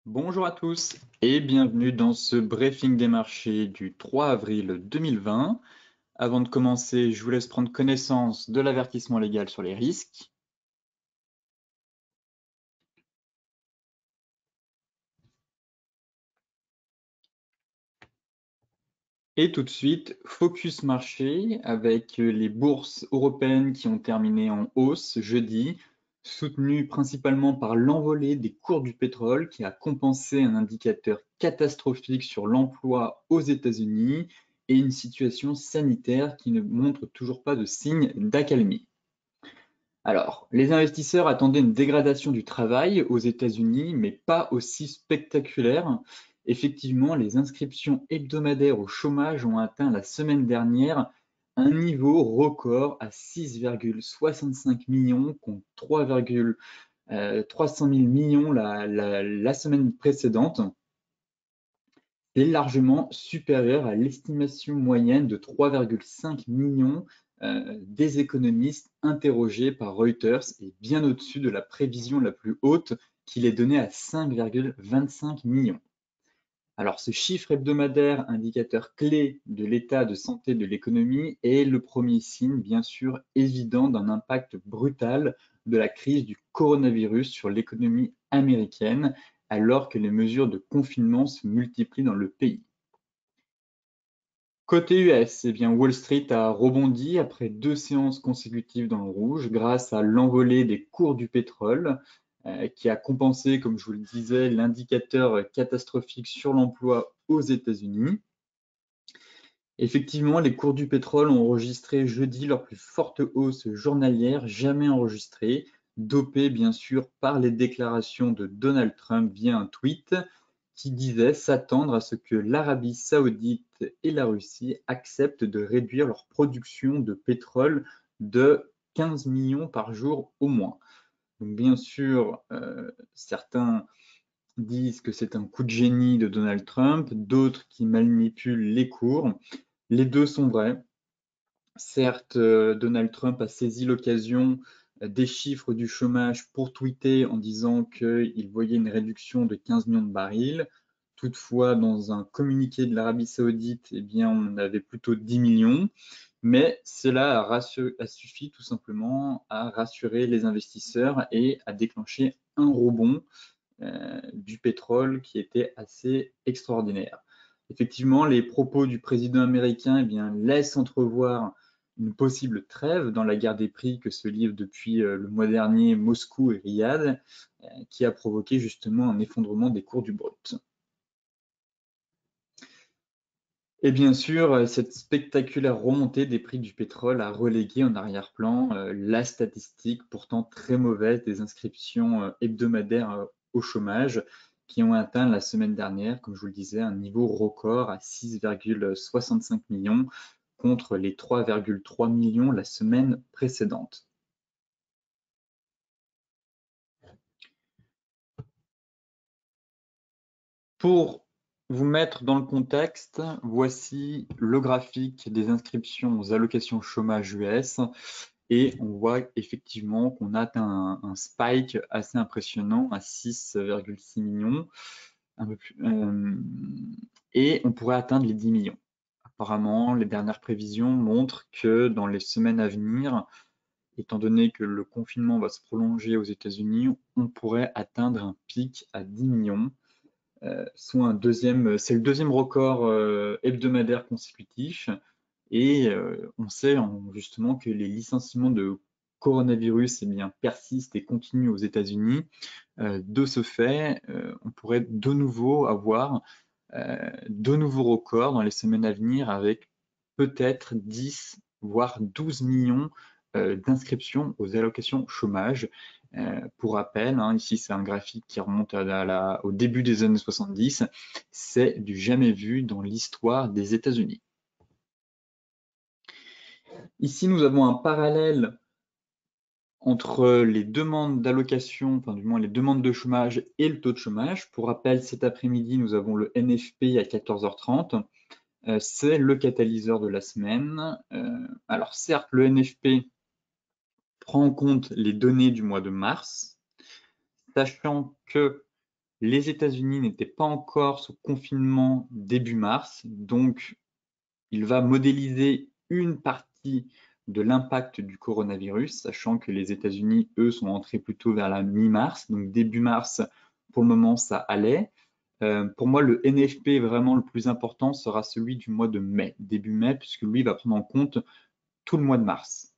Bonjour à tous et bienvenue dans ce briefing des marchés du 3 avril 2020. Avant de commencer, je vous laisse prendre connaissance de l'avertissement légal sur les risques. Et tout de suite, focus marché avec les bourses européennes qui ont terminé en hausse jeudi, soutenues principalement par l'envolée des cours du pétrole qui a compensé un indicateur catastrophique sur l'emploi aux États-Unis et une situation sanitaire qui ne montre toujours pas de signe d'accalmie. Alors, les investisseurs attendaient une dégradation du travail aux États-Unis, mais pas aussi spectaculaire. Effectivement, les inscriptions hebdomadaires au chômage ont atteint la semaine dernière un niveau record à 6,65 millions contre 300 000 millions la semaine précédente. C'est largement supérieur à l'estimation moyenne de 3,5 millions des économistes interrogés par Reuters et bien au-dessus de la prévision la plus haute qu'il est donnée à 5,25 millions. Alors ce chiffre hebdomadaire, indicateur clé de l'état de santé de l'économie, est le premier signe bien sûr évident d'un impact brutal de la crise du coronavirus sur l'économie américaine alors que les mesures de confinement se multiplient dans le pays. Côté US, eh bien Wall Street a rebondi après 2 séances consécutives dans le rouge grâce à l'envolée des cours du pétrole qui a compensé, comme je vous le disais, l'indicateur catastrophique sur l'emploi aux États-Unis. Effectivement, les cours du pétrole ont enregistré jeudi leur plus forte hausse journalière jamais enregistrée, dopée bien sûr par les déclarations de Donald Trump via un tweet qui disait s'attendre à ce que l'Arabie saoudite et la Russie acceptent de réduire leur production de pétrole de 15 millions par jour au moins. Donc bien sûr, certains disent que c'est un coup de génie de Donald Trump, d'autres qui manipulent les cours. Les deux sont vrais. Certes, Donald Trump a saisi l'occasion des chiffres du chômage pour tweeter en disant qu'il voyait une réduction de 15 millions de barils. Toutefois, dans un communiqué de l'Arabie saoudite, eh bien, on avait plutôt 10 millions. Mais cela a suffi tout simplement à rassurer les investisseurs et à déclencher un rebond du pétrole qui était assez extraordinaire. Effectivement, les propos du président américain eh bien, laissent entrevoir une possible trêve dans la guerre des prix que se livrent depuis le mois dernier Moscou et Riyad, qui a provoqué justement un effondrement des cours du brut. Et bien sûr, cette spectaculaire remontée des prix du pétrole a relégué en arrière-plan la statistique pourtant très mauvaise des inscriptions hebdomadaires au chômage qui ont atteint la semaine dernière, comme je vous le disais, un niveau record à 6,65 millions contre les 3,3 millions la semaine précédente. Pour vous mettre dans le contexte, voici le graphique des inscriptions aux allocations chômage US et on voit effectivement qu'on a atteint un spike assez impressionnant à 6,6 millions, un peu plus, et on pourrait atteindre les 10 millions. Apparemment, les dernières prévisions montrent que dans les semaines à venir, étant donné que le confinement va se prolonger aux États-Unis, on pourrait atteindre un pic à 10 millions. Soit c'est le deuxième record hebdomadaire consécutif. Et on sait justement que les licenciements de coronavirus eh bien, persistent et continuent aux États-Unis. De ce fait, on pourrait de nouveau avoir de nouveaux records dans les semaines à venir avec peut-être 10 voire 12 millions d'inscriptions aux allocations chômage. Pour rappel, hein, ici c'est un graphique qui remonte au début des années 70, c'est du jamais vu dans l'histoire des États-Unis. Ici, nous avons un parallèle entre les demandes d'allocation, enfin du moins les demandes de chômage et le taux de chômage. Pour rappel, cet après-midi, nous avons le NFP à 14h30. C'est le catalyseur de la semaine. Alors certes, le NFP prend en compte les données du mois de mars, sachant que Les États-Unis n'étaient pas encore sous confinement début mars, donc il va modéliser une partie de l'impact du coronavirus, sachant que les États-Unis, eux, sont entrés plutôt vers la mi-mars, donc début mars, pour le moment, ça allait. Pour moi, le NFP vraiment le plus important sera celui du mois de mai, début mai, puisque lui va prendre en compte tout le mois de mars.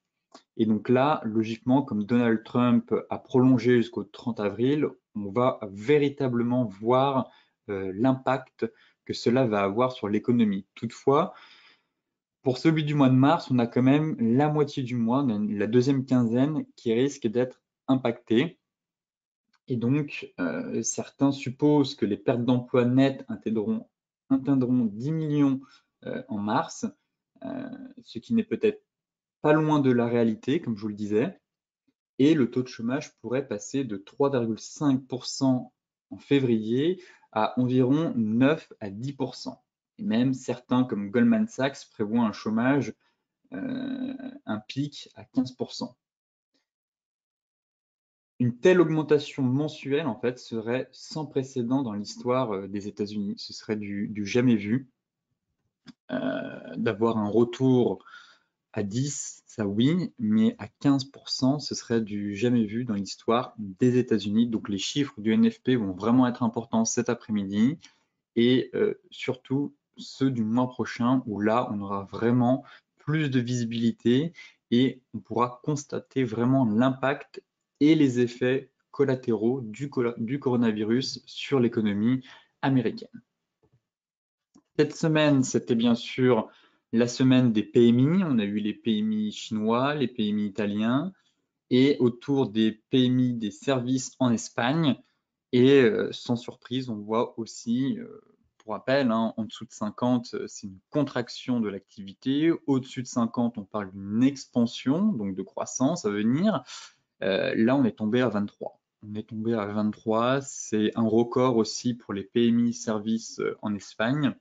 Et donc là, logiquement, comme Donald Trump a prolongé jusqu'au 30 avril, on va véritablement voir l'impact que cela va avoir sur l'économie. Toutefois, pour celui du mois de mars, on a quand même la moitié du mois, la deuxième quinzaine, qui risque d'être impactée. Et donc, certains supposent que les pertes d'emplois nettes atteindront 10 millions en mars, ce qui n'est peut-être pas loin de la réalité, comme je vous le disais. Et le taux de chômage pourrait passer de 3,5% en février à environ 9 à 10%. Et même certains, comme Goldman Sachs, prévoient un chômage, un pic à 15%. Une telle augmentation mensuelle, en fait, serait sans précédent dans l'histoire des États-Unis. Ce serait du jamais vu. D'avoir un retour à 10, ça oui, mais à 15%, ce serait du jamais vu dans l'histoire des États-Unis. Donc les chiffres du NFP vont vraiment être importants cet après-midi et surtout ceux du mois prochain où là, on aura vraiment plus de visibilité et on pourra constater vraiment l'impact et les effets collatéraux du coronavirus sur l'économie américaine. Cette semaine, c'était bien sûr la semaine des PMI. On a eu les PMI chinois, les PMI italiens et autour des PMI des services en Espagne. Et sans surprise, on voit aussi, pour rappel, hein, en dessous de 50, c'est une contraction de l'activité. Au-dessus de 50, on parle d'une expansion, donc de croissance à venir. Là, on est tombé à 23. On est tombé à 23. C'est un record aussi pour les PMI services en Espagne.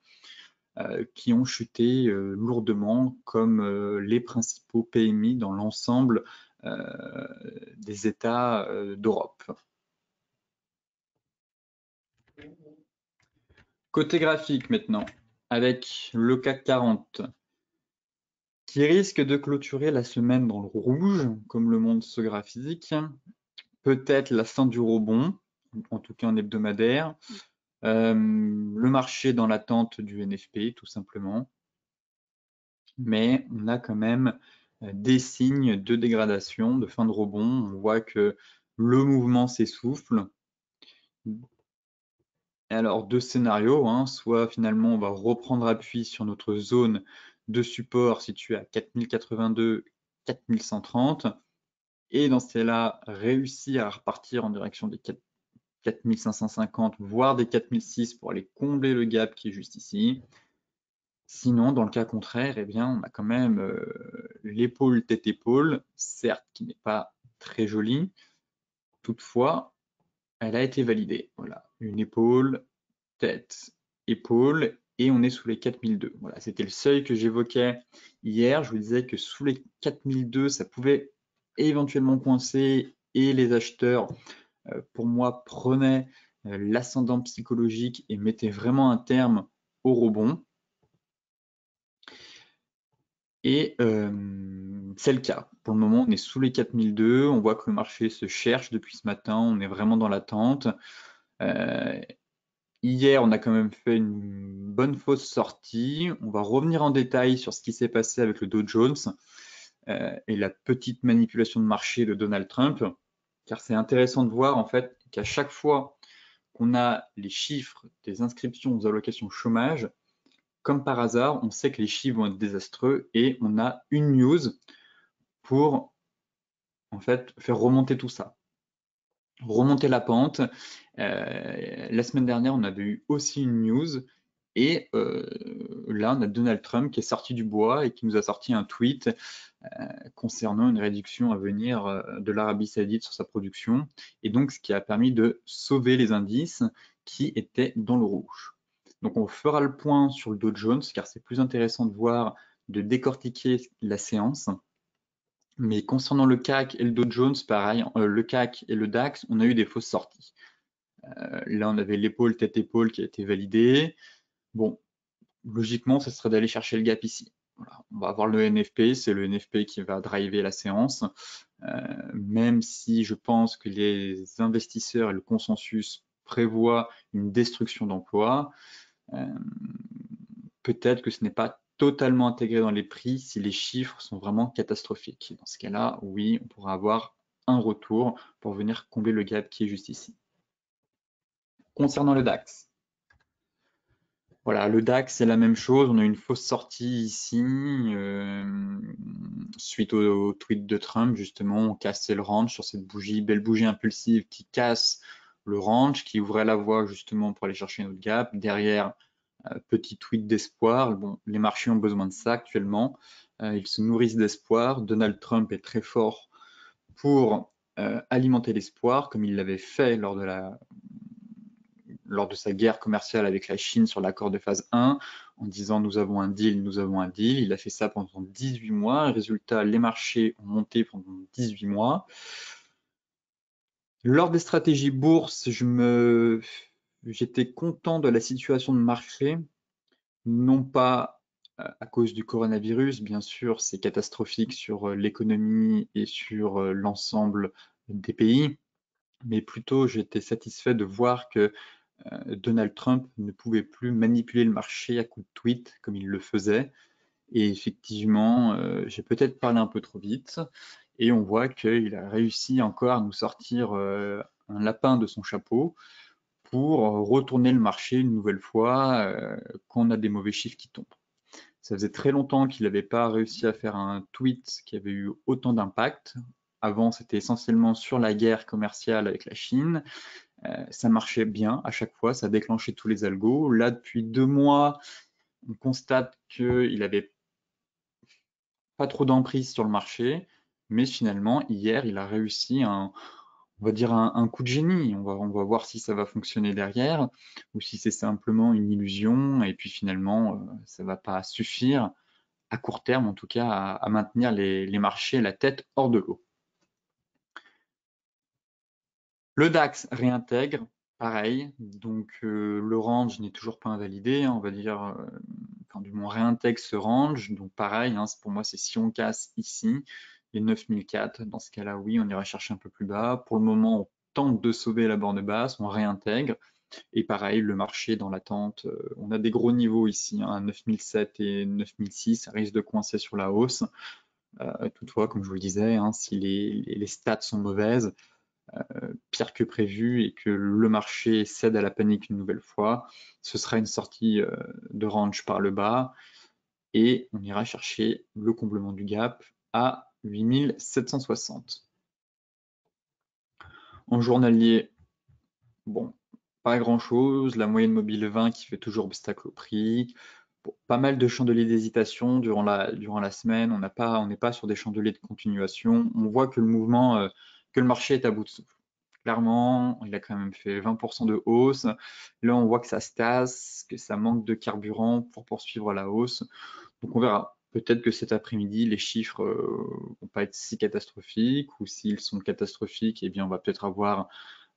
Qui ont chuté lourdement comme les principaux PMI dans l'ensemble des États d'Europe. Côté graphique maintenant, avec le CAC 40 qui risque de clôturer la semaine dans le rouge, comme le montre ce graphique. Peut-être la fin du rebond, en tout cas en hebdomadaire. Le marché dans l'attente du NFP, tout simplement. Mais on a quand même des signes de dégradation, de fin de rebond. On voit que le mouvement s'essouffle. Alors, deux scénarios, hein. Soit finalement on va reprendre appui sur notre zone de support située à 4082, 4130, et dans ce cas-là, réussir à repartir en direction des 4550, voire des 4006 pour aller combler le gap qui est juste ici. Sinon, dans le cas contraire, eh bien, on a quand même l'épaule tête-épaule, certes qui n'est pas très jolie, toutefois, elle a été validée. Voilà, une épaule, tête, épaule, et on est sous les 4002. Voilà, c'était le seuil que j'évoquais hier. Je vous disais que sous les 4002, ça pouvait éventuellement coincer, et les acheteurs, pour moi, prenaient l'ascendant psychologique et mettaient vraiment un terme au rebond. Et c'est le cas. Pour le moment, on est sous les 4002. On voit que le marché se cherche depuis ce matin. On est vraiment dans l'attente. Hier, on a quand même fait une bonne fausse sortie. On va revenir en détail sur ce qui s'est passé avec le Dow Jones et la petite manipulation de marché de Donald Trump. Car c'est intéressant de voir en fait qu'à chaque fois qu'on a les chiffres des inscriptions aux allocations chômage, comme par hasard, on sait que les chiffres vont être désastreux et on a une news pour en fait faire remonter tout ça, remonter la pente. La semaine dernière, on avait eu aussi une news et là, on a Donald Trump qui est sorti du bois et qui nous a sorti un tweet concernant une réduction à venir de l'Arabie Saoudite sur sa production et donc ce qui a permis de sauver les indices qui étaient dans le rouge. Donc on fera le point sur le Dow Jones car c'est plus intéressant de voir, de décortiquer la séance. Mais concernant le CAC et le Dow Jones, pareil, le CAC et le DAX, on a eu des fausses sorties. Là, on avait l'épaule, tête-épaule qui a été validée. Bon, logiquement, ce serait d'aller chercher le gap ici. Voilà. On va avoir le NFP, c'est le NFP qui va driver la séance. Même si je pense que les investisseurs et le consensus prévoient une destruction d'emplois, peut-être que ce n'est pas totalement intégré dans les prix si les chiffres sont vraiment catastrophiques. Dans ce cas-là, oui, on pourra avoir un retour pour venir combler le gap qui est juste ici. Concernant le DAX, voilà, le DAX, c'est la même chose. On a une fausse sortie ici, suite au tweet de Trump, justement, on cassait le range sur cette bougie, belle bougie impulsive qui casse le range, qui ouvrait la voie justement pour aller chercher notre gap. Derrière, petit tweet d'espoir. Bon, les marchés ont besoin de ça actuellement. Ils se nourrissent d'espoir. Donald Trump est très fort pour alimenter l'espoir, comme il l'avait fait lors de sa guerre commerciale avec la Chine sur l'accord de phase 1, en disant nous avons un deal, nous avons un deal. Il a fait ça pendant 18 mois. Résultat, les marchés ont monté pendant 18 mois. Lors des stratégies bourse, j'étais content de la situation de marché, non pas à cause du coronavirus, bien sûr, c'est catastrophique sur l'économie et sur l'ensemble des pays, mais plutôt j'étais satisfait de voir que Donald Trump ne pouvait plus manipuler le marché à coups de tweets comme il le faisait. Et effectivement, j'ai peut-être parlé un peu trop vite. Et on voit qu'il a réussi encore à nous sortir un lapin de son chapeau pour retourner le marché une nouvelle fois quand on a des mauvais chiffres qui tombent. Ça faisait très longtemps qu'il n'avait pas réussi à faire un tweet qui avait eu autant d'impact. Avant, c'était essentiellement sur la guerre commerciale avec la Chine. Ça marchait bien à chaque fois, ça déclenchait tous les algos. Là, depuis 2 mois, on constate qu'il n'avait pas trop d'emprise sur le marché, mais finalement, hier, il a réussi on va dire un coup de génie. On va voir si ça va fonctionner derrière ou si c'est simplement une illusion et puis finalement, ça ne va pas suffire à court terme, en tout cas, à maintenir les marchés la tête hors de l'eau. Le DAX réintègre, pareil, donc le range n'est toujours pas invalidé, hein, on va dire, enfin du moins réintègre ce range, donc pareil, hein, pour moi c'est si on casse ici, les 9004, dans ce cas-là oui, on ira chercher un peu plus bas. Pour le moment, on tente de sauver la borne basse, on réintègre, et pareil, le marché dans l'attente, on a des gros niveaux ici, hein, 9007 et 9006, ça risque de coincer sur la hausse. Toutefois, comme je vous le disais, hein, si les stats sont mauvaises, pire que prévu et que le marché cède à la panique une nouvelle fois, ce sera une sortie de range par le bas et on ira chercher le comblement du gap à 8760. En journalier, bon, pas grand chose, la moyenne mobile 20 qui fait toujours obstacle au prix. Bon, pas mal de chandeliers d'hésitation durant la semaine, on n'est pas sur des chandeliers de continuation, on voit que que le marché est à bout de souffle. Clairement, il a quand même fait 20% de hausse. Là, on voit que ça se tasse, que ça manque de carburant pour poursuivre la hausse. Donc on verra. Peut-être que cet après-midi, les chiffres vont pas être si catastrophiques, ou s'ils sont catastrophiques, eh bien, on va peut-être avoir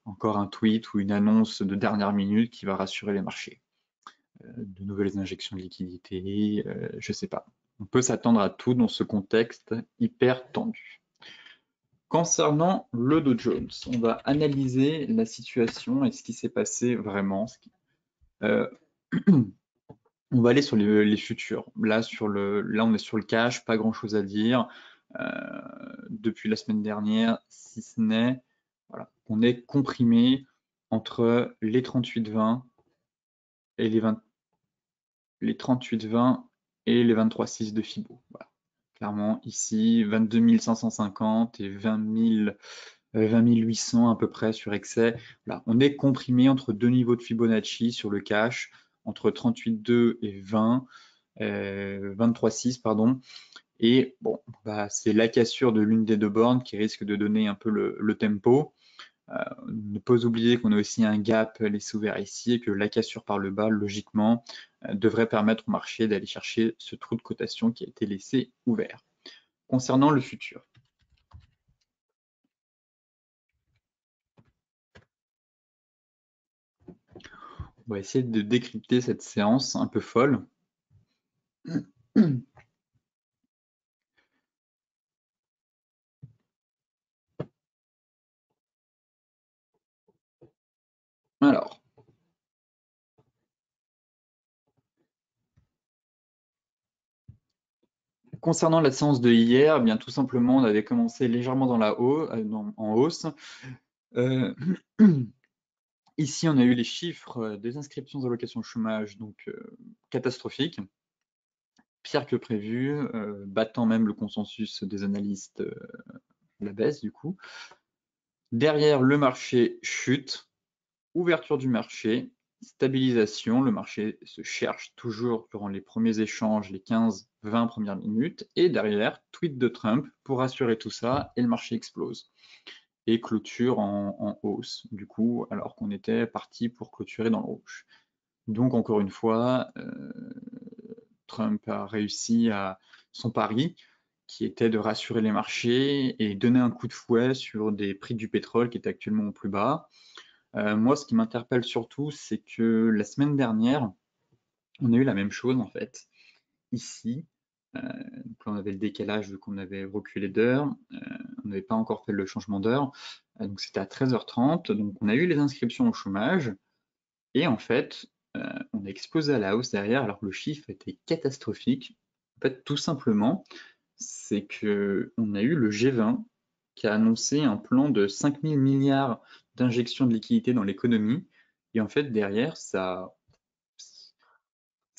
encore un tweet ou une annonce de dernière minute qui va rassurer les marchés. De nouvelles injections de liquidités, je sais pas. On peut s'attendre à tout dans ce contexte hyper tendu. Concernant le Dow Jones, on va analyser la situation et ce qui s'est passé vraiment. On va aller sur les futurs. Là, on est sur le cash, pas grand-chose à dire. Depuis la semaine dernière, si ce n'est voilà, on est comprimé entre les 38,20 et les 38,20 et les 23,6 de Fibo. Voilà. Clairement, ici, 22 550 et 20 800 à peu près sur excès. Voilà, on est comprimé entre deux niveaux de Fibonacci sur le cash, entre 38,2 et 20, 23,6 pardon. Et bon, c'est la cassure de l'une des deux bornes qui risque de donner un peu le tempo. Ne pas oublier qu'on a aussi un gap laissé ouvert ici et que la cassure par le bas, logiquement, devrait permettre au marché d'aller chercher ce trou de cotation qui a été laissé ouvert. Concernant le futur, On va essayer de décrypter cette séance un peu folle. Alors, concernant la séance de hier, eh bien tout simplement, on avait commencé légèrement dans la en hausse. Ici, on a eu les chiffres des inscriptions d'allocation chômage, donc catastrophiques, pire que prévu, battant même le consensus des analystes à la baisse du coup. Derrière, le marché chute, ouverture du marché, stabilisation, le marché se cherche toujours durant les premiers échanges, les 15-20 premières minutes, et derrière, tweet de Trump pour assurer tout ça, et le marché explose. Et clôture en hausse, du coup, alors qu'on était parti pour clôturer dans le rouge. Donc, encore une fois, Trump a réussi à son pari, qui était de rassurer les marchés et donner un coup de fouet sur des prix du pétrole qui étaient actuellement au plus bas. Moi, ce qui m'interpelle surtout, c'est que la semaine dernière, on a eu la même chose en fait. Ici, donc là, on avait le décalage vu qu'on avait reculé d'heure, on n'avait pas encore fait le changement d'heure, donc c'était à 13h30, donc on a eu les inscriptions au chômage, et en fait, on a explosé à la hausse derrière, alors que le chiffre était catastrophique. En fait, tout simplement, c'est que on a eu le G20 qui a annoncé un plan de 5 000 milliards d'injections de liquidités dans l'économie. Et en fait, derrière, ça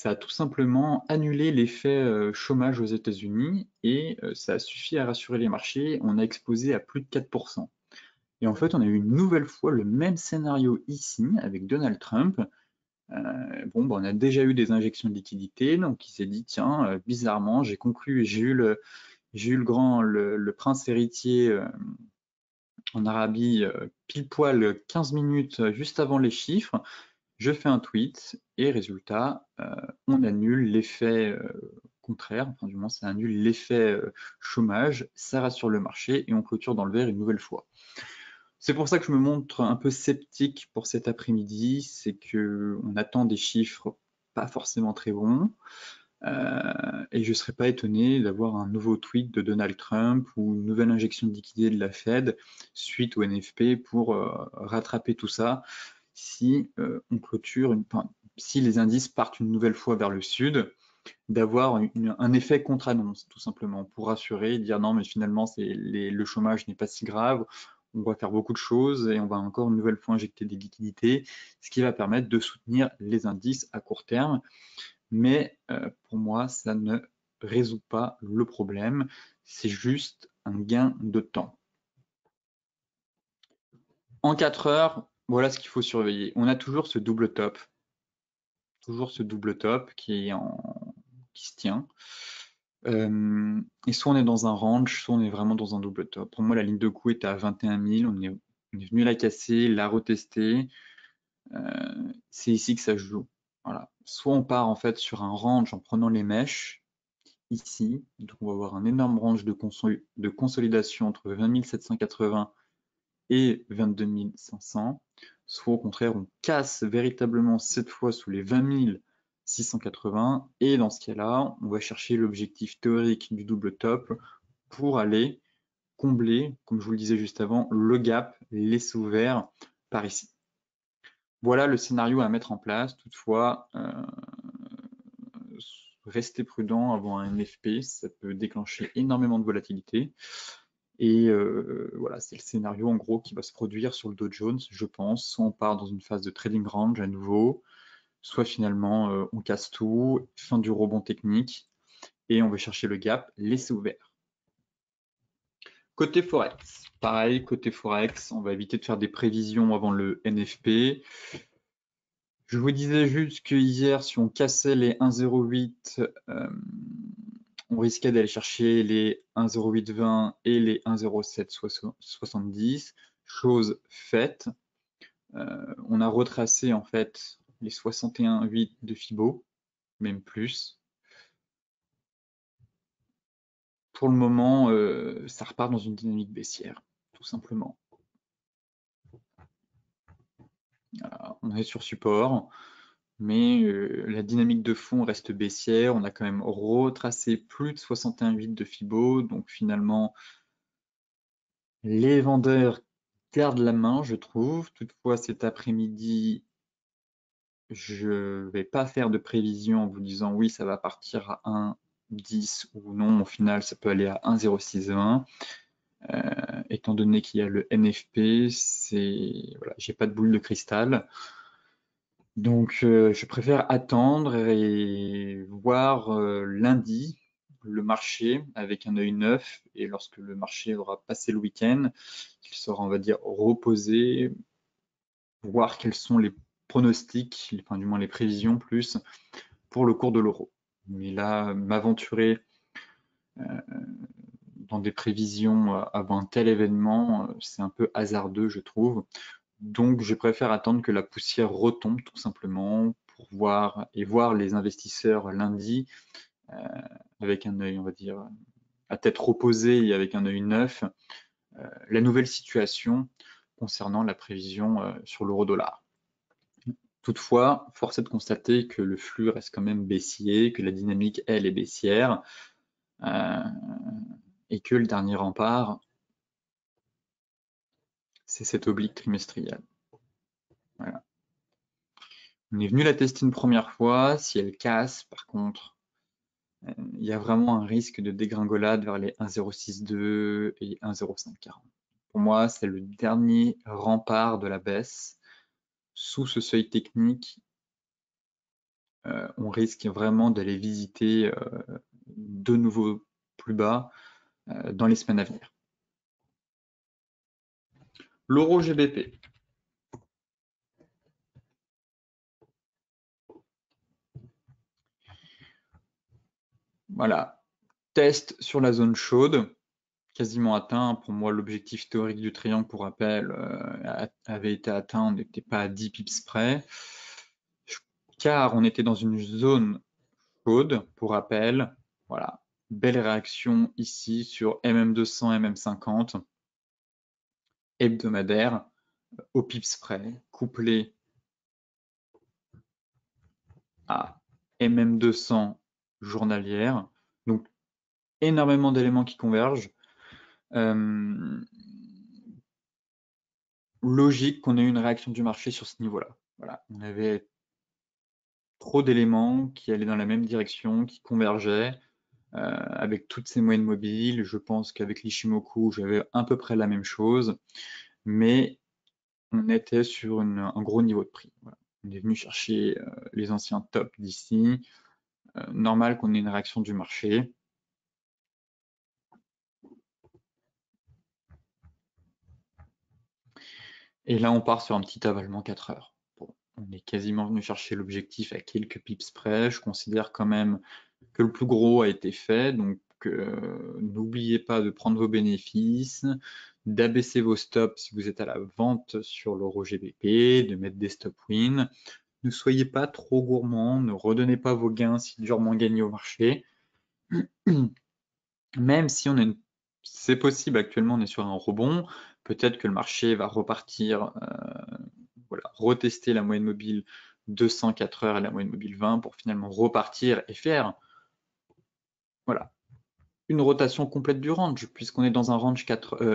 a tout simplement annulé l'effet chômage aux États-Unis et ça a suffi à rassurer les marchés. On a explosé à plus de 4%. Et en fait, on a eu une nouvelle fois le même scénario ici avec Donald Trump. Bon, bah, on a déjà eu des injections de liquidités, donc il s'est dit, tiens, bizarrement, j'ai conclu, j'ai eu le prince héritier en Arabie pile poil 15 minutes juste avant les chiffres. Je fais un tweet et résultat, on annule l'effet contraire, enfin du moins ça annule l'effet chômage, ça rassure le marché et on clôture dans le vert une nouvelle fois. C'est pour ça que je me montre un peu sceptique pour cet après-midi, c'est que on attend des chiffres pas forcément très bons. Et je ne serais pas étonné d'avoir un nouveau tweet de Donald Trump ou une nouvelle injection de liquidité de la Fed suite au NFP pour rattraper tout ça si on clôture, si les indices partent une nouvelle fois vers le sud, d'avoir un effet contre-annonce tout simplement pour rassurer, dire non mais finalement le chômage n'est pas si grave, on va faire beaucoup de choses et on va encore une nouvelle fois injecter des liquidités, ce qui va permettre de soutenir les indices à court terme. Mais pour moi, ça ne résout pas le problème, c'est juste un gain de temps. En 4 heures, voilà ce qu'il faut surveiller. On a toujours ce double top qui se tient. Et soit on est dans un range, soit on est vraiment dans un double top. Pour moi, la ligne de coup était à 21 000, on est venu la casser, la retester. C'est ici que ça se joue. Voilà. Soit on part en fait sur un range en prenant les mèches, ici, donc on va avoir un énorme range de consolidation entre 20 780 et 22 500, soit au contraire on casse véritablement cette fois sous les 20 680 et dans ce cas-là, on va chercher l'objectif théorique du double top pour aller combler, comme je vous le disais juste avant, le gap laissé ouvert par ici. Voilà le scénario à mettre en place. Toutefois, restez prudent avant un NFP, ça peut déclencher énormément de volatilité. Et voilà, c'est le scénario en gros qui va se produire sur le Dow Jones, je pense. Soit on part dans une phase de trading range à nouveau, soit finalement on casse tout, fin du rebond technique, et on va chercher le gap laissé ouvert. Côté Forex, pareil, côté Forex, on va éviter de faire des prévisions avant le NFP. Je vous disais juste que hier, si on cassait les 1,08, on risquait d'aller chercher les 1,0820 et les 1,0770. Chose faite. On a retracé en fait les 61,8 de Fibo, même plus. Pour le moment, ça repart dans une dynamique baissière, tout simplement. Voilà, on est sur support. mais la dynamique de fond reste baissière. On a quand même retracé plus de 61,8 de Fibo, donc finalement, les vendeurs gardent la main, je trouve. Toutefois, cet après-midi, je vais pas faire de prévision en vous disant oui, ça va partir à 1,10 ou non. Au final, ça peut aller à 1,061. Étant donné qu'il y a le NFP, voilà, j'ai pas de boule de cristal. Donc, je préfère attendre et voir lundi le marché avec un œil neuf. Et lorsque le marché aura passé le week-end, qu'il sera, on va dire, reposé, voir quels sont les pronostics, enfin du moins les prévisions plus, pour le cours de l'euro. Mais là, m'aventurer dans des prévisions avant un tel événement, c'est un peu hasardeux, je trouve. Donc, je préfère attendre que la poussière retombe tout simplement pour voir les investisseurs lundi avec un œil, on va dire, à tête reposée et avec un œil neuf, la nouvelle situation concernant la prévision sur l'euro-dollar. Toutefois, force est de constater que le flux reste quand même baissier, que la dynamique, elle, est baissière, et que le dernier rempart, c'est cette oblique trimestrielle. Voilà. On est venu la tester une première fois. Si elle casse, par contre, il y a vraiment un risque de dégringolade vers les 1,062 et 1,0540. Pour moi, c'est le dernier rempart de la baisse. Sous ce seuil technique, on risque vraiment d'aller visiter de nouveau plus bas dans les semaines à venir. L'euro GBP. Voilà, test sur la zone chaude, quasiment atteint. Pour moi, l'objectif théorique du triangle, pour rappel, avait été atteint. On n'était pas à 10 pips près, car on était dans une zone chaude, pour rappel. Voilà, belle réaction ici sur MM200, MM50, hebdomadaire, au pips près, couplé à MM200 journalière. Donc, énormément d'éléments qui convergent. Logique qu'on ait eu une réaction du marché sur ce niveau-là. Voilà, on avait trop d'éléments qui allaient dans la même direction, qui convergeaient, avec toutes ces moyennes mobiles. Je pense qu'avec l'Ishimoku, j'avais à peu près la même chose, mais on était sur un gros niveau de prix. Voilà. On est venu chercher les anciens tops d'ici. Normal qu'on ait une réaction du marché. Et là, on part sur un petit avalement 4 heures. Bon, on est quasiment venu chercher l'objectif à quelques pips près. Je considère quand même que le plus gros a été fait, donc n'oubliez pas de prendre vos bénéfices, d'abaisser vos stops si vous êtes à la vente sur l'euro GBP, de mettre des stop win. Ne soyez pas trop gourmand, ne redonnez pas vos gains si durement gagnés au marché. Même si c'est possible, actuellement on est sur un rebond, peut-être que le marché va repartir, voilà, retester la moyenne mobile 204 heures et la moyenne mobile 20 pour finalement repartir et faire, voilà, une rotation complète du range, puisqu'on est dans un range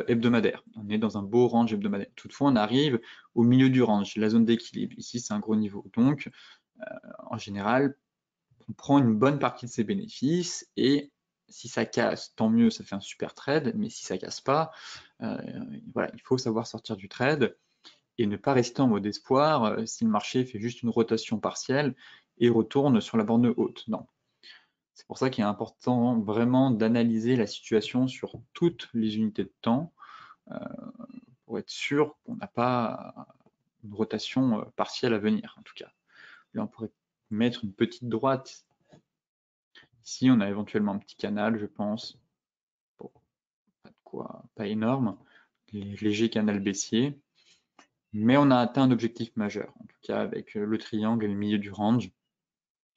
hebdomadaire. On est dans un beau range hebdomadaire. Toutefois, on arrive au milieu du range, la zone d'équilibre. Ici, c'est un gros niveau. Donc, en général, on prend une bonne partie de ses bénéfices et si ça casse, tant mieux, ça fait un super trade, mais si ça casse pas, voilà, il faut savoir sortir du trade et ne pas rester en mode espoir si le marché fait juste une rotation partielle et retourne sur la borne haute. Non. C'est pour ça qu'il est important vraiment d'analyser la situation sur toutes les unités de temps pour être sûr qu'on n'a pas une rotation partielle à venir, en tout cas. Là, on pourrait mettre une petite droite. Ici, on a éventuellement un petit canal, je pense. Bon, pas de quoi, pas énorme. Léger canal baissier. Mais on a atteint un objectif majeur, en tout cas avec le triangle et le milieu du range.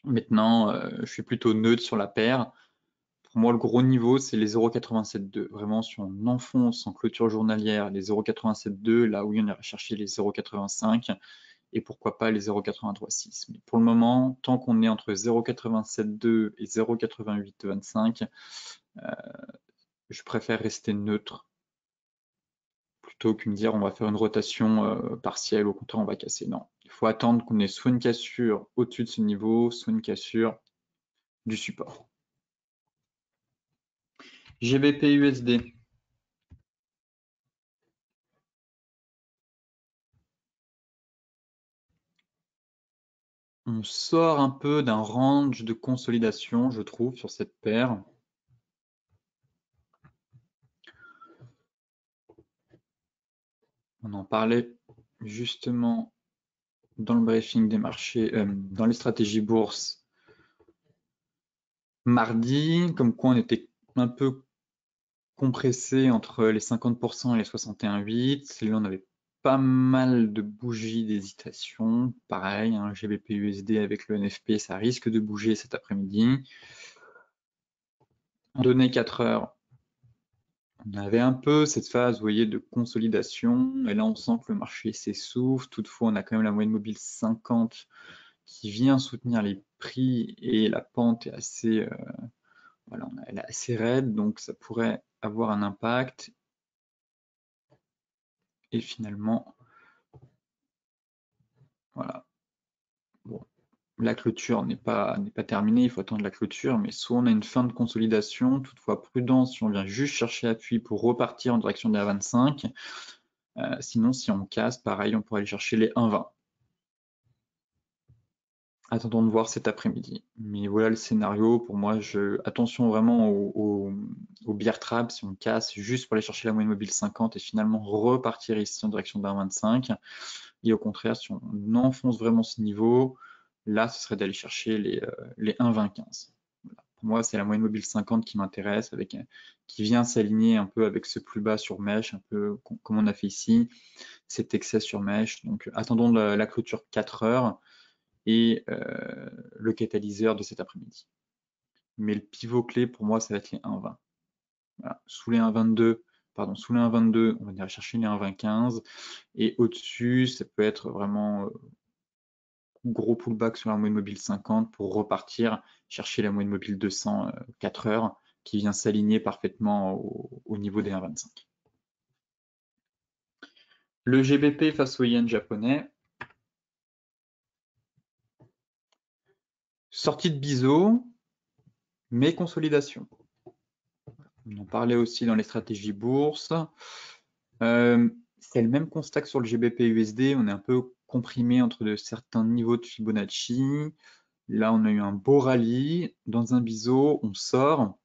Maintenant, je suis plutôt neutre sur la paire. Pour moi, le gros niveau, c'est les 0,872. Vraiment, si on enfonce en clôture journalière les 0,872, là où on ira chercher les 0,85, et pourquoi pas les 0,83,6. Mais pour le moment, tant qu'on est entre 0,87,2 et 0,88,25, je préfère rester neutre plutôt que me dire on va faire une rotation partielle, au contraire on va casser. Non, il faut attendre qu'on ait soit une cassure au-dessus de ce niveau, soit une cassure du support. GBP USD. On sort un peu d'un range de consolidation, je trouve, sur cette paire. On en parlait justement dans le briefing des marchés, dans les stratégies bourse mardi, comme quoi on était un peu compressé entre les 50% et les 61,8. Là, on avait pas mal de bougies d'hésitation. Pareil, hein, GBP USD avec le NFP, ça risque de bouger cet après-midi. En données 4 heures, on avait un peu cette phase, vous voyez, de consolidation. Et là, on sent que le marché s'essouffle. Toutefois, on a quand même la moyenne mobile 50 qui vient soutenir les prix et la pente est assez, voilà, elle est assez raide, donc ça pourrait avoir un impact. Et finalement, voilà. Bon, la clôture n'est pas terminée, il faut attendre la clôture, mais soit on a une fin de consolidation, toutefois prudence si on vient juste chercher appui pour repartir en direction des 25. Sinon, si on casse, pareil, on pourrait aller chercher les 1,20. Attendons de voir cet après-midi. Mais voilà le scénario. Pour moi, attention vraiment au bear trap si on casse juste pour aller chercher la moyenne mobile 50 et finalement repartir ici en direction d'un 25. Et au contraire, si on enfonce vraiment ce niveau, là, ce serait d'aller chercher les 1,2015. Voilà. Pour moi, c'est la moyenne mobile 50 qui m'intéresse, qui vient s'aligner un peu avec ce plus bas sur mèche, un peu comme on a fait ici, cet excès sur mèche. Donc, attendons la clôture 4 heures et le catalyseur de cet après-midi. Mais le pivot clé, pour moi, ça va être les 1,20. Voilà. Sous les 1,22, sous les 1,22, on va aller chercher les 1,2015. Et au-dessus, ça peut être vraiment gros pullback sur la moyenne mobile 50 pour repartir chercher la moyenne mobile 200 4 heures qui vient s'aligner parfaitement au niveau des 1,25. Le GBP face au yen japonais. Sortie de biseau, mais consolidation. On en parlait aussi dans les stratégies bourse. C'est le même constat que sur le GBP USD. On est un peu comprimé entre certains niveaux de Fibonacci. Là, on a eu un beau rallye. Dans un biseau, on sort.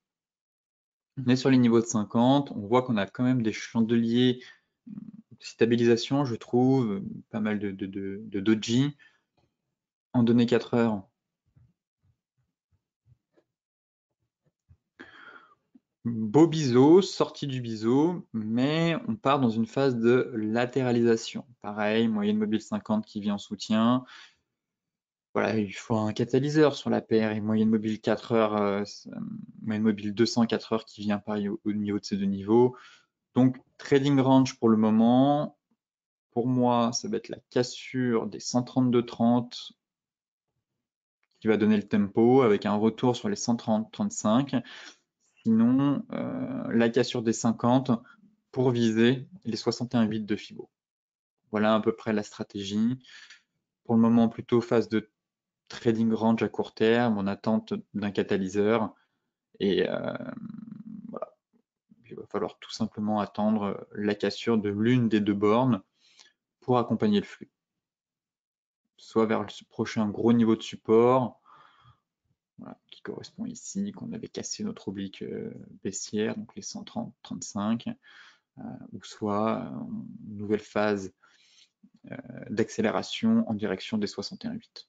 On est sur les niveaux de 50. On voit qu'on a quand même des chandeliers de stabilisation, je trouve. Pas mal de doji. En données 4 heures, beau biseau, sortie du biseau, mais on part dans une phase de latéralisation. Pareil, moyenne mobile 50 qui vient en soutien. Voilà, il faut un catalyseur sur la paire et moyenne mobile 4 heures, moyenne mobile 204 heures qui vient pareil au niveau de ces deux niveaux. Donc, trading range pour le moment. Pour moi, ça va être la cassure des 132,30 qui va donner le tempo avec un retour sur les 130,35. Sinon, la cassure des 50 pour viser les 61,8 de Fibo. Voilà à peu près la stratégie. Pour le moment, plutôt phase de trading range à court terme, en attente d'un catalyseur. Et voilà. Il va falloir tout simplement attendre la cassure de l'une des deux bornes pour accompagner le flux. Soit vers le prochain gros niveau de support, voilà, qui correspond ici, qu'on avait cassé notre oblique baissière, donc les 130,35, ou soit une nouvelle phase d'accélération en direction des 61,8.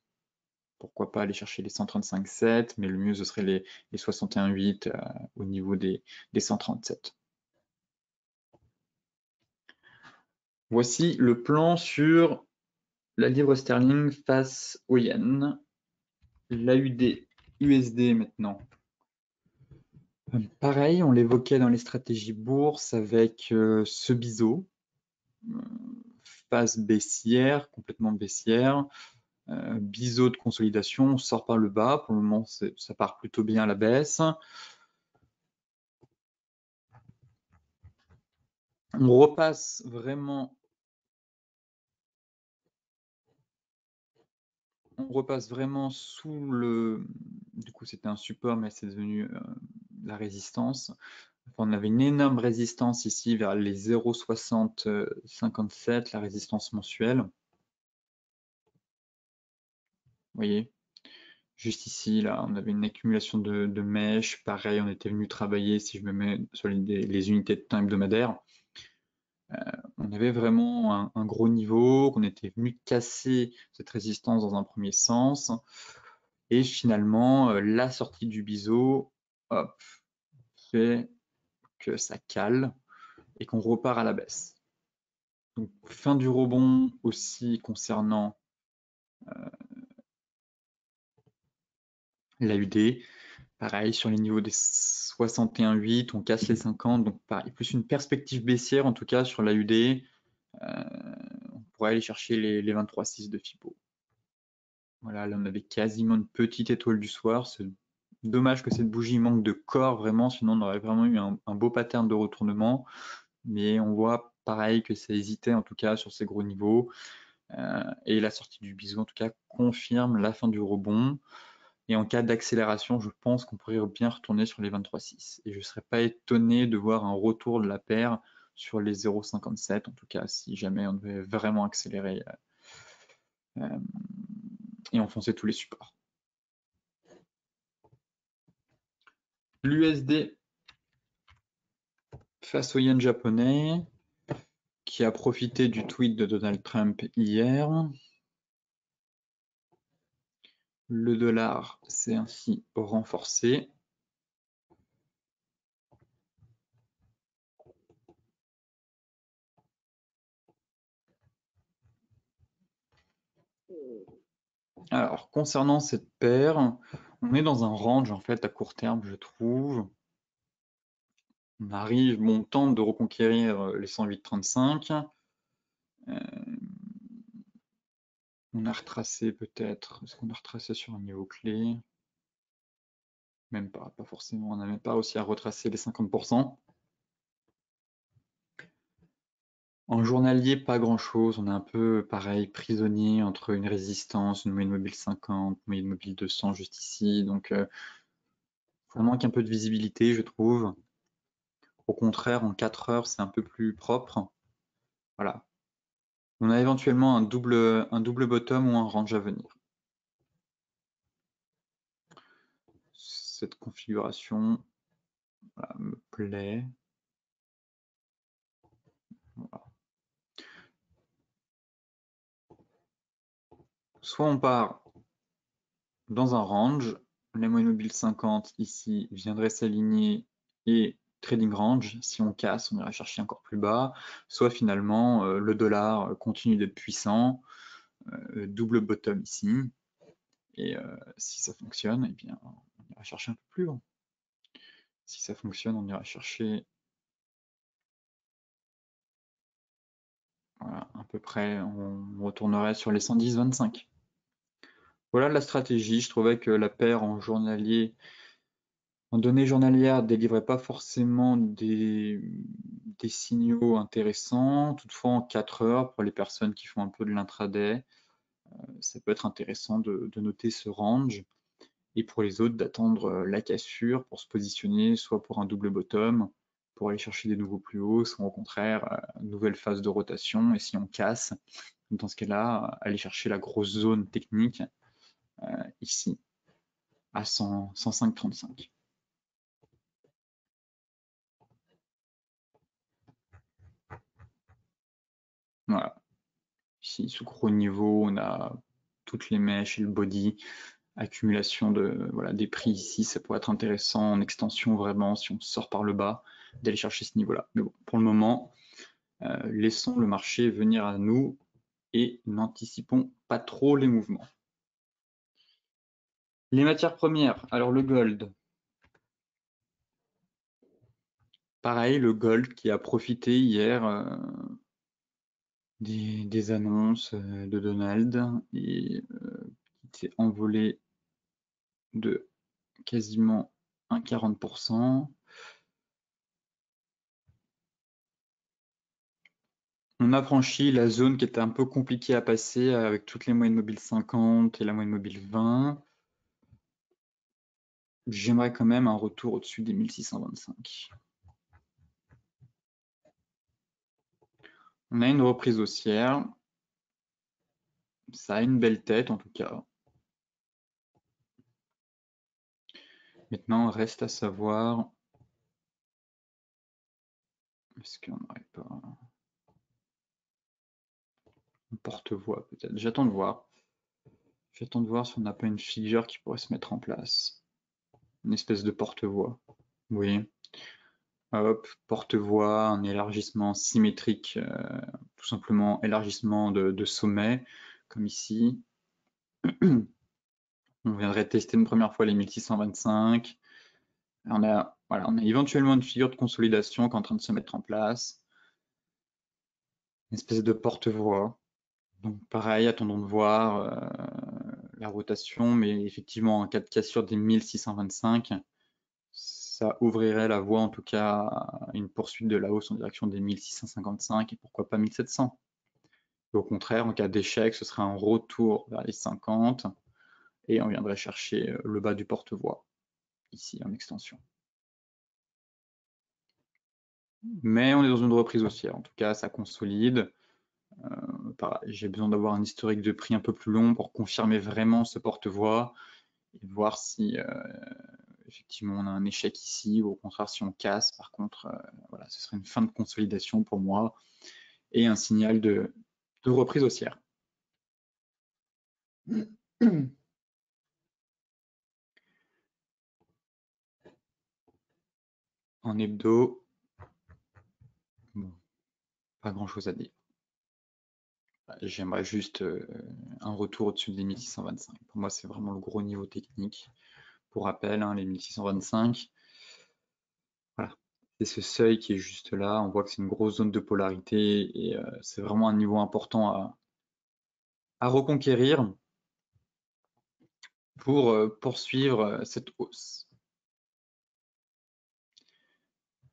Pourquoi pas aller chercher les 135,7, mais le mieux ce serait les 61,8 au niveau des 137. Voici le plan sur la livre sterling face au yen. L'AUD USD maintenant. Pareil, on l'évoquait dans les stratégies bourse avec ce biseau phase baissière, complètement baissière. Biseau de consolidation, on sort par le bas. Pour le moment, ça part plutôt bien à la baisse. On repasse vraiment sous le... Du coup, c'était un support, mais c'est devenu la résistance. Enfin, on avait une énorme résistance ici vers les 0,6057, la résistance mensuelle. Vous voyez, juste ici, là, on avait une accumulation de mèches. Pareil, on était venu travailler, si je me mets sur les unités de temps hebdomadaires. On avait vraiment un gros niveau, qu'on était venu casser cette résistance dans un premier sens. Et finalement, la sortie du biseau, hop, fait que ça cale et qu'on repart à la baisse. Donc, fin du rebond aussi concernant l'AUD. Pareil, sur les niveaux des 61,8, on casse les 50. Donc, pareil, plus une perspective baissière, en tout cas, sur l'AUD. On pourrait aller chercher les 23,6 de FIBO. Voilà, là, on avait quasiment une petite étoile du soir. C'est dommage que cette bougie manque de corps, vraiment, sinon on aurait vraiment eu un beau pattern de retournement. Mais on voit, pareil, que ça hésitait, en tout cas, sur ces gros niveaux. Et la sortie du biseau, en tout cas, confirme la fin du rebond. Et en cas d'accélération, je pense qu'on pourrait bien retourner sur les 23,6. Et je ne serais pas étonné de voir un retour de la paire sur les 0,57, en tout cas, si jamais on devait vraiment accélérer et enfoncer tous les supports. L'USD face au yen japonais, qui a profité du tweet de Donald Trump hier. Le dollar s'est ainsi renforcé. Alors, concernant cette paire, on est dans un range en fait à court terme, je trouve. On arrive, bon, on tente de reconquérir les 108,35. On a retracé peut-être, est-ce qu'on a retracé sur un niveau clé? Même pas forcément, on n'a même pas réussi à retracer les 50%. En journalier, pas grand-chose, on est un peu pareil, prisonnier entre une résistance, une moyenne mobile 50, une moyenne mobile 200 juste ici, donc ça manque un peu de visibilité, je trouve. Au contraire, en 4 heures, c'est un peu plus propre. Voilà. On a éventuellement un double bottom ou un range à venir. Cette configuration voilà, me plaît. Voilà. Soit on part dans un range, la moyenne mobile 50 ici viendrait s'aligner et trading range, si on casse, on ira chercher encore plus bas, soit finalement le dollar continue d'être puissant, double bottom ici, et si ça fonctionne, eh bien, on ira chercher un peu plus haut. Si ça fonctionne, on ira chercher voilà, à peu près, on retournerait sur les 110,25. Voilà la stratégie, je trouvais que la paire en journalier, en données journalières, ne délivrait pas forcément des signaux intéressants. Toutefois, en 4 heures, pour les personnes qui font un peu de l'intraday, ça peut être intéressant de noter ce range. Et pour les autres, d'attendre la cassure pour se positionner, soit pour un double bottom, pour aller chercher des nouveaux plus hauts, soit au contraire, nouvelle phase de rotation. Et si on casse, dans ce cas-là, aller chercher la grosse zone technique ici, à 105,35. Voilà. Ici, sous gros niveau, on a toutes les mèches et le body, accumulation de voilà, des prix ici, ça pourrait être intéressant en extension vraiment, si on sort par le bas, d'aller chercher ce niveau-là. Mais bon, pour le moment, laissons le marché venir à nous et n'anticipons pas trop les mouvements. Les matières premières, alors le gold. Pareil, le gold qui a profité hier des annonces de Donald et qui s'est envolé de quasiment un 40%. On a franchi la zone qui était un peu compliquée à passer avec toutes les moyennes mobiles 50 et la moyenne mobile 20. J'aimerais quand même un retour au-dessus des 1625. On a une reprise haussière. Ça a une belle tête en tout cas. Maintenant, reste à savoir, est-ce qu'on n'aurait pas un porte-voix peut-être? J'attends de voir. J'attends de voir si on n'a pas une figure qui pourrait se mettre en place. Une espèce de porte-voix. Oui. Hop, porte-voix, un élargissement symétrique, tout simplement élargissement de sommet, comme ici. On viendrait tester une première fois les 1625. On a éventuellement une figure de consolidation qui est en train de se mettre en place. Une espèce de porte-voix. Donc pareil, attendons de voir la rotation, mais effectivement, en cas de cassure des 1625, ça ouvrirait la voie en tout cas à une poursuite de la hausse en direction des 1655 et pourquoi pas 1700. Et au contraire, en cas d'échec, ce serait un retour vers les 50 et on viendrait chercher le bas du porte-voix, ici en extension. Mais on est dans une reprise haussière, en tout cas ça consolide. J'ai besoin d'avoir un historique de prix un peu plus long pour confirmer vraiment ce porte-voix et voir si effectivement on a un échec ici ou au contraire si on casse. Par contre, voilà, ce serait une fin de consolidation pour moi et un signal de reprise haussière. En hebdo, bon, pas grand chose à dire. J'aimerais juste un retour au-dessus des 1625. Pour moi, c'est vraiment le gros niveau technique. Pour rappel, hein, les 1625, voilà, c'est ce seuil qui est juste là. On voit que c'est une grosse zone de polarité et c'est vraiment un niveau important à reconquérir pour poursuivre cette hausse.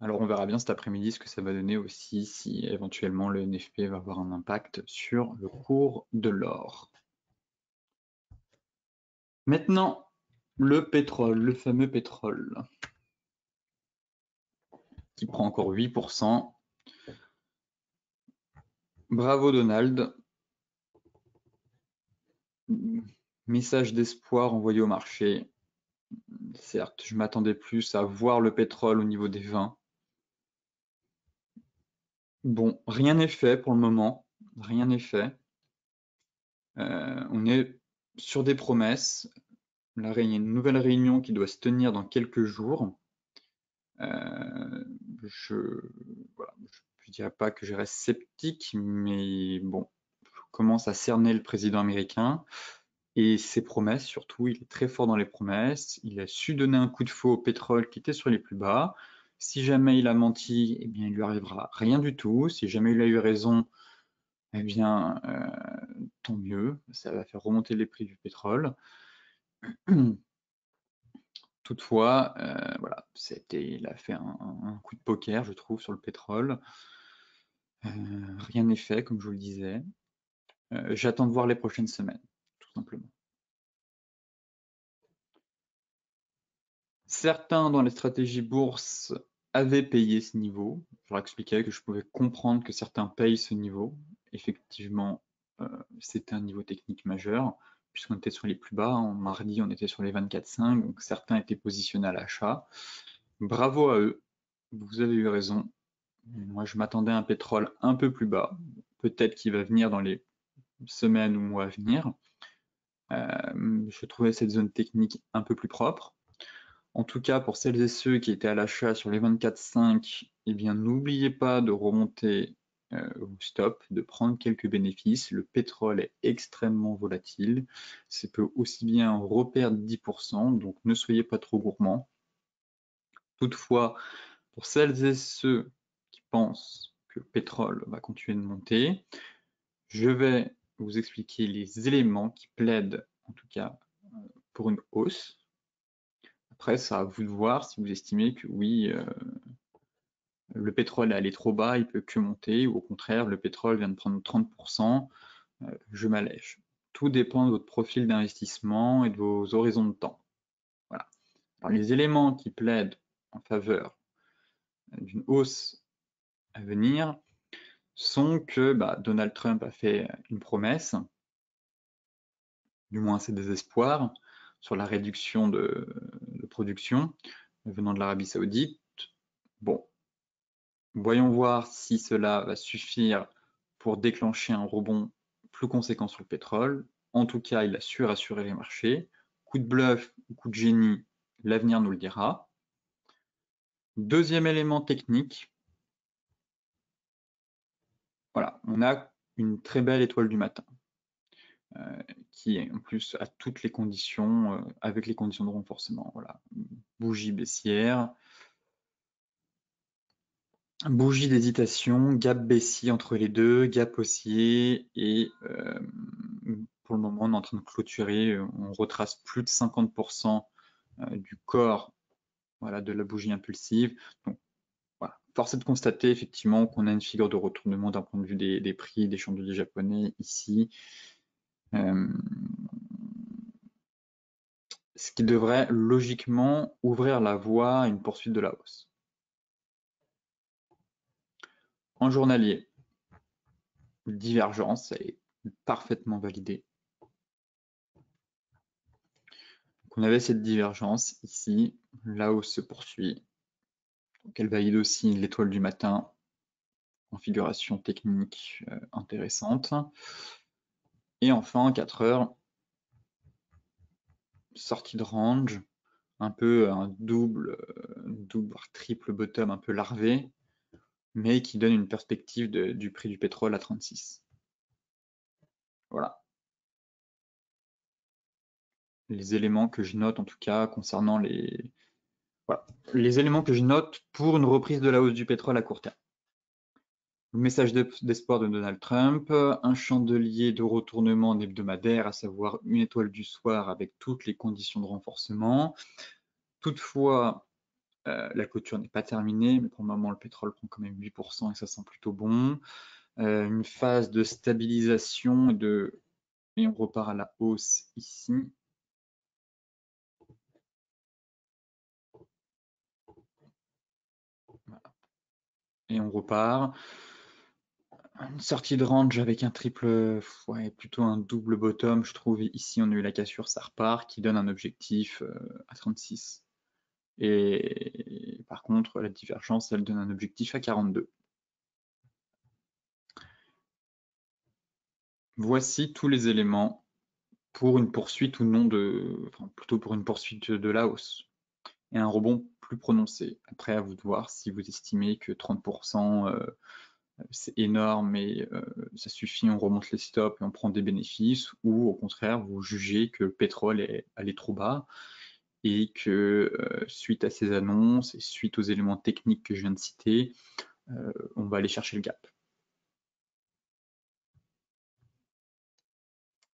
Alors on verra bien cet après-midi ce que ça va donner aussi si éventuellement le NFP va avoir un impact sur le cours de l'or. Maintenant, le pétrole, le fameux pétrole, qui prend encore 8%. Bravo Donald. Message d'espoir envoyé au marché. Certes, je m'attendais plus à voir le pétrole au niveau des 20. Bon, rien n'est fait pour le moment. Rien n'est fait. On est sur des promesses. Là, il y a une nouvelle réunion qui doit se tenir dans quelques jours. Je ne dirais pas que je reste sceptique, mais bon, je commence à cerner le président américain et ses promesses, surtout, il est très fort dans les promesses. Il a su donner un coup de faux au pétrole qui était sur les plus bas. Si jamais il a menti, eh bien, il lui arrivera rien du tout. Si jamais il a eu raison, eh bien, tant mieux. Ça va faire remonter les prix du pétrole. Toutefois, voilà, il a fait un coup de poker, je trouve, sur le pétrole. Rien n'est fait, comme je vous le disais. J'attends de voir les prochaines semaines, tout simplement. Certains dans les stratégies bourse avaient payé ce niveau. Je leur expliquais que je pouvais comprendre que certains payent ce niveau. Effectivement, c'était un niveau technique majeur, puisqu'on était sur les plus bas. En mardi, on était sur les 24,5, donc certains étaient positionnés à l'achat. Bravo à eux, vous avez eu raison. Moi, je m'attendais à un pétrole un peu plus bas, peut-être qu'il va venir dans les semaines ou mois à venir. Je trouvais cette zone technique un peu plus propre. En tout cas, pour celles et ceux qui étaient à l'achat sur les 24,5, eh bien, n'oubliez pas de remonter au stop, de prendre quelques bénéfices. Le pétrole est extrêmement volatile. Ça peut aussi bien reperdre 10%, donc ne soyez pas trop gourmands. Toutefois, pour celles et ceux qui pensent que le pétrole va continuer de monter, je vais vous expliquer les éléments qui plaident, en tout cas, pour une hausse. Après, c'est à vous de voir si vous estimez que oui, le pétrole est allé trop bas, il peut que monter, ou au contraire, le pétrole vient de prendre 30%, je m'allège. Tout dépend de votre profil d'investissement et de vos horizons de temps. Voilà. Alors, les éléments qui plaident en faveur d'une hausse à venir sont que Donald Trump a fait une promesse, du moins c'est des espoirs, sur la réduction de production venant de l'Arabie Saoudite. Bon, voyons voir si cela va suffire pour déclencher un rebond plus conséquent sur le pétrole. En tout cas, il a su rassurer les marchés. Coup de bluff ou coup de génie, l'avenir nous le dira. Deuxième élément technique, voilà, on a une très belle étoile du matin, qui en plus a toutes les conditions, avec les conditions de renforcement. Voilà, bougie baissière, bougie d'hésitation, gap baissier entre les deux, gap haussier, et pour le moment on est en train de clôturer, on retrace plus de 50% du corps, voilà, de la bougie impulsive. Donc voilà, force est de constater effectivement qu'on a une figure de retournement d'un point de vue des prix des chandeliers japonais ici, ce qui devrait logiquement ouvrir la voie à une poursuite de la hausse. En journalier, divergence, elle est parfaitement validée. Donc on avait cette divergence ici, la hausse se poursuit. Donc elle valide aussi l'étoile du matin, configuration technique intéressante. Et enfin, 4 heures, sortie de range, un peu un double voire triple bottom un peu larvé, mais qui donne une perspective du prix du pétrole à 36. Voilà. Les éléments que je note en tout cas concernant les éléments que je note pour une reprise de la hausse du pétrole à court terme. Le message d'espoir de Donald Trump, un chandelier de retournement hebdomadaire, à savoir une étoile du soir avec toutes les conditions de renforcement. Toutefois, la clôture n'est pas terminée, mais pour le moment le pétrole prend quand même 8% et ça sent plutôt bon. Une phase de stabilisation et on repart à la hausse ici. Voilà. Et on repart. Une sortie de range avec un triple, ouais, plutôt un double bottom, je trouve. Ici, on a eu la cassure, ça repart, qui donne un objectif à 36. Et par contre, la divergence, elle donne un objectif à 42. Voici tous les éléments pour une poursuite ou non enfin, plutôt pour une poursuite de la hausse et un rebond plus prononcé. Après, à vous de voir si vous estimez que 30%, c'est énorme et ça suffit, on remonte les stops et on prend des bénéfices, ou au contraire, vous jugez que le pétrole est allé trop bas et que suite à ces annonces et suite aux éléments techniques que je viens de citer, on va aller chercher le gap.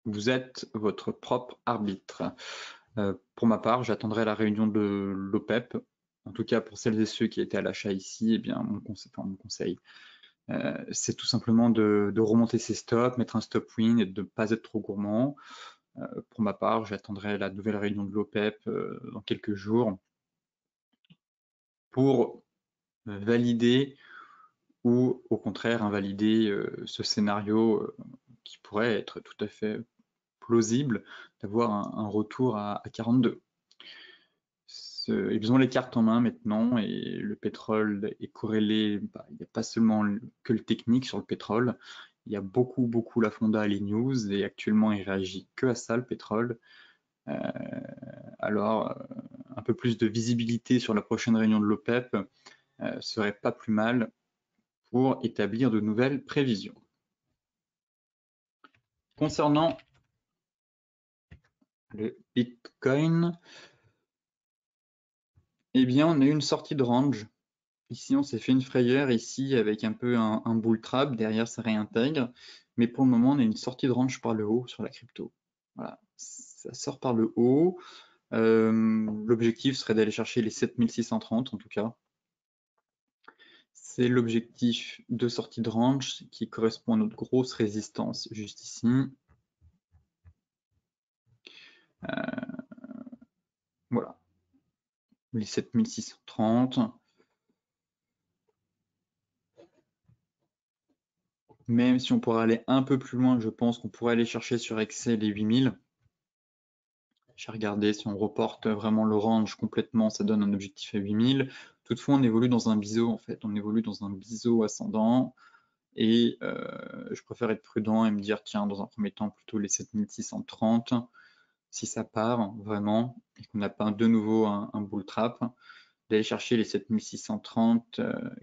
Vous êtes votre propre arbitre. Pour ma part, j'attendrai la réunion de l'OPEP. En tout cas, pour celles et ceux qui étaient à l'achat ici, eh bien, mon conseil, c'est tout simplement de remonter ses stops, mettre un stop win et de ne pas être trop gourmand. Pour ma part, j'attendrai la nouvelle réunion de l'OPEP dans quelques jours pour valider ou au contraire invalider ce scénario qui pourrait être tout à fait plausible d'avoir un retour à 42. Ils ont les cartes en main maintenant et le pétrole est corrélé, il n'y a pas seulement que le technique sur le pétrole, il y a beaucoup la fonda, les news, et actuellement il réagit que à ça, le pétrole. Alors un peu plus de visibilité sur la prochaine réunion de l'OPEP serait pas plus mal pour établir de nouvelles prévisions. Concernant le Bitcoin, eh bien on a eu une sortie de range. Ici, on s'est fait une frayeur ici avec un peu un bull trap, derrière ça réintègre. Mais pour le moment, on a une sortie de range par le haut sur la crypto. Voilà, ça sort par le haut. L'objectif serait d'aller chercher les 7630 en tout cas. C'est l'objectif de sortie de range qui correspond à notre grosse résistance juste ici. Voilà, les 7630. Même si on pourrait aller un peu plus loin, je pense qu'on pourrait aller chercher sur Excel les 8000. J'ai regardé, si on reporte vraiment le range complètement, ça donne un objectif à 8000. Toutefois, on évolue dans un biseau, en fait. On évolue dans un biseau ascendant. Et je préfère être prudent et me dire, tiens, dans un premier temps, plutôt les 7630. Si ça part vraiment, et qu'on n'a pas de nouveau un bull trap, d'aller chercher les 7630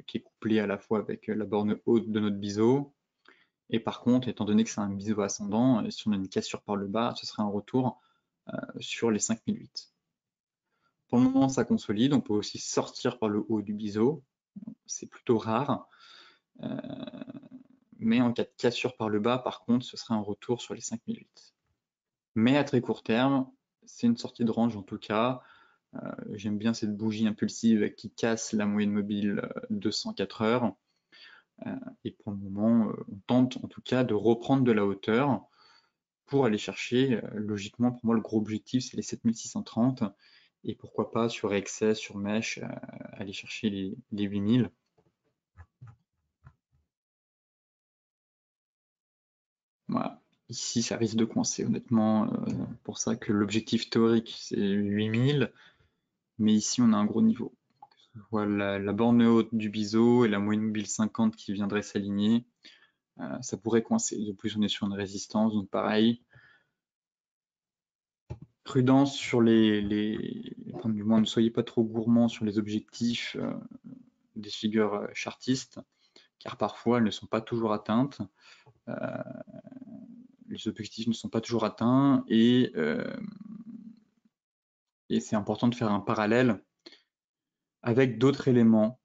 qui est couplé à la fois avec la borne haute de notre biseau. Et par contre, étant donné que c'est un biseau ascendant, si on a une cassure par le bas, ce serait un retour sur les 5008. Pour le moment, ça consolide. On peut aussi sortir par le haut du biseau. C'est plutôt rare. Mais en cas de cassure par le bas, par contre, ce serait un retour sur les 5008. Mais à très court terme, c'est une sortie de range en tout cas. J'aime bien cette bougie impulsive qui casse la moyenne mobile 204 heures. Et pour le moment, on tente en tout cas de reprendre de la hauteur pour aller chercher, logiquement, pour moi, le gros objectif, c'est les 7630. Et pourquoi pas sur Excess, sur Mesh, aller chercher les 8000. Voilà. Ici, ça risque de coincer, honnêtement. Pour ça que l'objectif théorique, c'est 8000. Mais ici, on a un gros niveau. Voilà, la borne haute du biseau et la moyenne mobile 50 qui viendrait s'aligner. Ça pourrait coincer. De plus, on est sur une résistance, donc pareil. Prudence sur enfin, du moins, ne soyez pas trop gourmand sur les objectifs des figures chartistes, car parfois elles ne sont pas toujours atteintes. Les objectifs ne sont pas toujours atteints et c'est important de faire un parallèle avec d'autres éléments,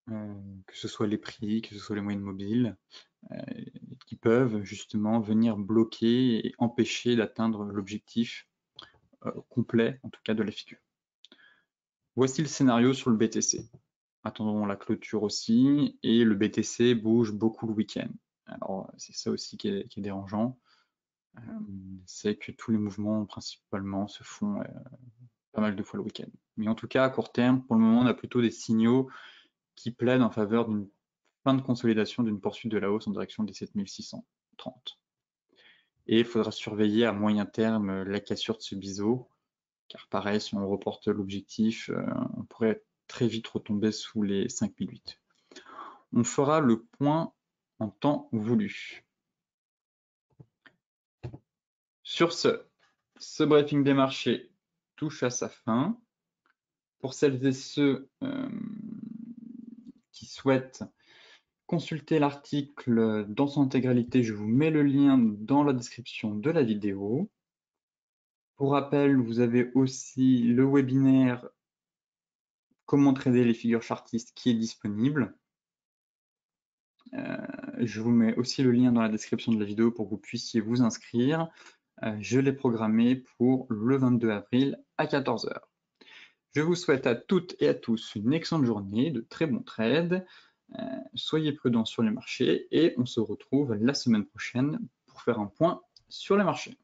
que ce soit les prix, que ce soit les moyennes mobiles, qui peuvent justement venir bloquer et empêcher d'atteindre l'objectif complet, en tout cas de la figure. Voici le scénario sur le BTC. Attendons la clôture aussi, et le BTC bouge beaucoup le week-end. Alors c'est ça aussi qui est dérangeant, c'est que tous les mouvements principalement se font pas mal de fois le week-end. Mais en tout cas, à court terme, pour le moment, on a plutôt des signaux qui plaident en faveur d'une fin de consolidation, d'une poursuite de la hausse en direction des 7630. Et il faudra surveiller à moyen terme la cassure de ce biseau, car pareil, si on reporte l'objectif, on pourrait très vite retomber sous les 5008. On fera le point en temps voulu. Sur ce briefing des marchés touche à sa fin. Pour celles et ceux qui souhaitent consulter l'article dans son intégralité, je vous mets le lien dans la description de la vidéo. Pour rappel, vous avez aussi le webinaire Comment trader les figures chartistes qui est disponible. Je vous mets aussi le lien dans la description de la vidéo pour que vous puissiez vous inscrire. Je l'ai programmé pour le 22 avril à 14 h. Je vous souhaite à toutes et à tous une excellente journée, de très bons trades. Soyez prudents sur les marchés et on se retrouve la semaine prochaine pour faire un point sur les marchés.